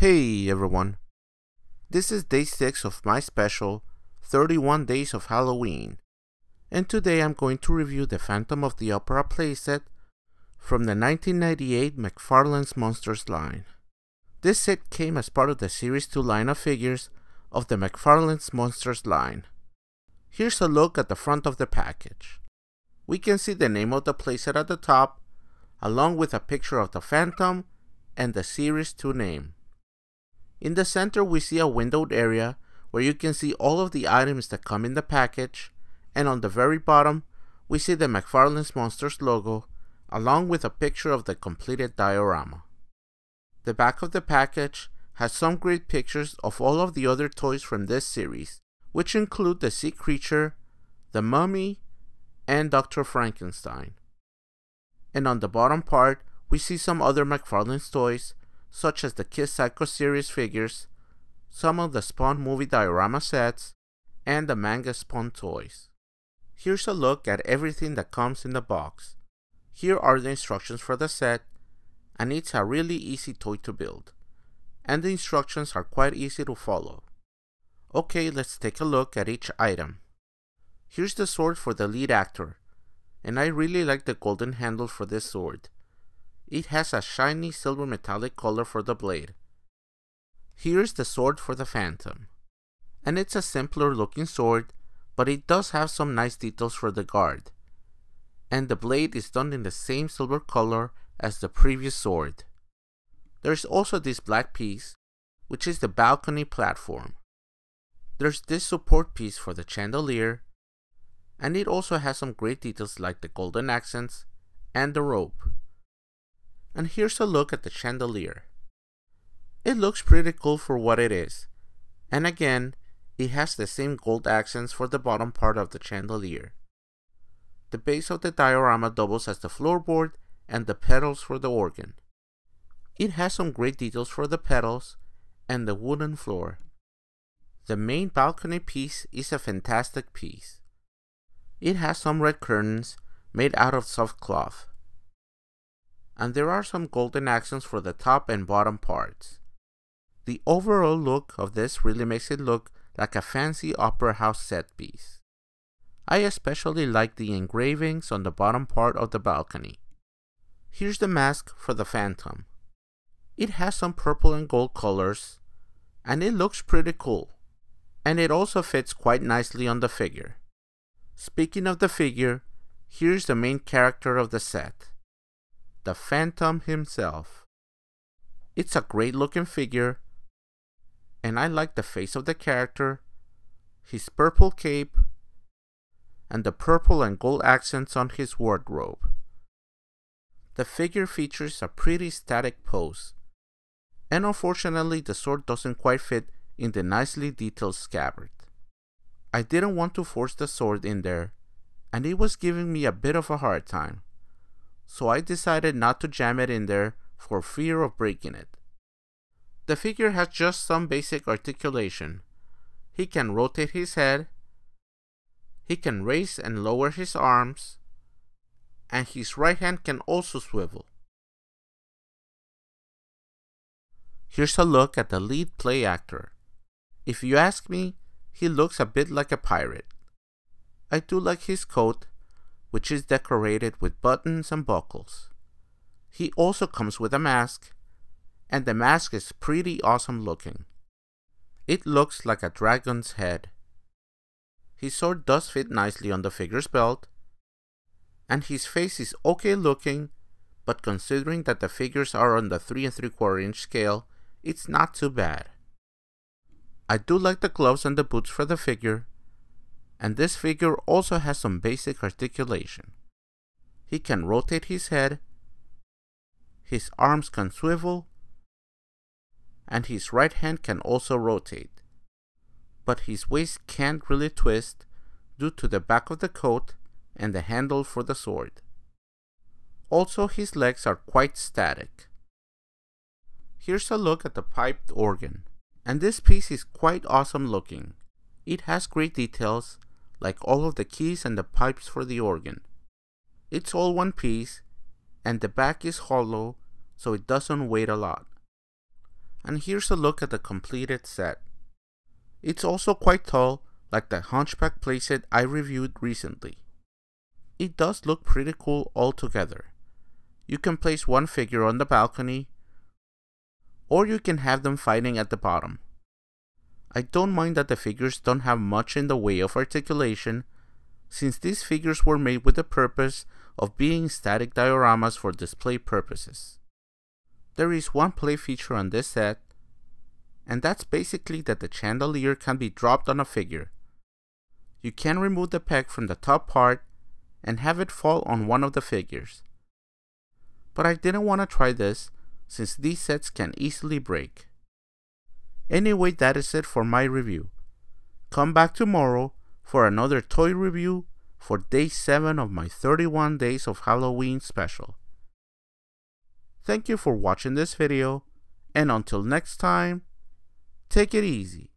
Hey everyone, this is day 6 of my special 31 Days of Halloween, and today I'm going to review the Phantom of the Opera playset from the 1998 McFarlane's Monsters line. This set came as part of the Series 2 line of figures of the McFarlane's Monsters line. Here's a look at the front of the package. We can see the name of the playset at the top, along with a picture of the Phantom and the Series 2 name. In the center we see a windowed area where you can see all of the items that come in the package, and on the very bottom we see the McFarlane's Monsters logo along with a picture of the completed diorama. The back of the package has some great pictures of all of the other toys from this series, which include the Sea Creature, the Mummy, and Dr. Frankenstein. And on the bottom part we see some other McFarlane's toys, such as the Kiss Psycho series figures, some of the Spawn movie diorama sets, and the manga Spawn toys. Here's a look at everything that comes in the box. Here are the instructions for the set, and it's a really easy toy to build, and the instructions are quite easy to follow. Okay, let's take a look at each item. Here's the sword for the lead actor, and I really like the golden handle for this sword. It has a shiny silver metallic color for the blade. Here's the sword for the Phantom, and it's a simpler looking sword, but it does have some nice details for the guard. And the blade is done in the same silver color as the previous sword. There's also this black piece, which is the balcony platform. There's this support piece for the chandelier, and it also has some great details like the golden accents and the rope. And here's a look at the chandelier. It looks pretty cool for what it is, and again, it has the same gold accents for the bottom part of the chandelier. The base of the diorama doubles as the floorboard and the pedals for the organ. It has some great details for the pedals and the wooden floor. The main balcony piece is a fantastic piece. It has some red curtains made out of soft cloth, and there are some golden accents for the top and bottom parts. The overall look of this really makes it look like a fancy opera house set piece. I especially like the engravings on the bottom part of the balcony. Here's the mask for the Phantom. It has some purple and gold colors, and it looks pretty cool, and it also fits quite nicely on the figure. Speaking of the figure, here's the main character of the set, the Phantom himself. It's a great looking figure, and I like the face of the character, his purple cape, and the purple and gold accents on his wardrobe. The figure features a pretty static pose, and unfortunately the sword doesn't quite fit in the nicely detailed scabbard. I didn't want to force the sword in there, and it was giving me a bit of a hard time, so I decided not to jam it in there for fear of breaking it. The figure has just some basic articulation. He can rotate his head, he can raise and lower his arms, and his right hand can also swivel. Here's a look at the lead play actor. If you ask me, he looks a bit like a pirate. I do like his coat, which is decorated with buttons and buckles. He also comes with a mask, and the mask is pretty awesome looking. It looks like a dragon's head. His sword does fit nicely on the figure's belt, and his face is okay looking, but considering that the figures are on the 3 3/4 inch scale, it's not too bad. I do like the gloves and the boots for the figure, and this figure also has some basic articulation. He can rotate his head, his arms can swivel, and his right hand can also rotate, but his waist can't really twist due to the back of the coat and the handle for the sword. Also, his legs are quite static. Here's a look at the piped organ, and this piece is quite awesome looking. It has great details, like all of the keys and the pipes for the organ. It's all one piece, and the back is hollow, so it doesn't weigh a lot. And here's a look at the completed set. It's also quite tall, like the Hunchback playset I reviewed recently. It does look pretty cool altogether. You can place one figure on the balcony, or you can have them fighting at the bottom. I don't mind that the figures don't have much in the way of articulation, since these figures were made with the purpose of being static dioramas for display purposes. There is one play feature on this set, and that's basically that the chandelier can be dropped on a figure. You can remove the peg from the top part and have it fall on one of the figures. But I didn't want to try this, since these sets can easily break. Anyway, that is it for my review. Come back tomorrow for another toy review for day 7 of my 31 Days of Halloween special. Thank you for watching this video, and until next time, take it easy.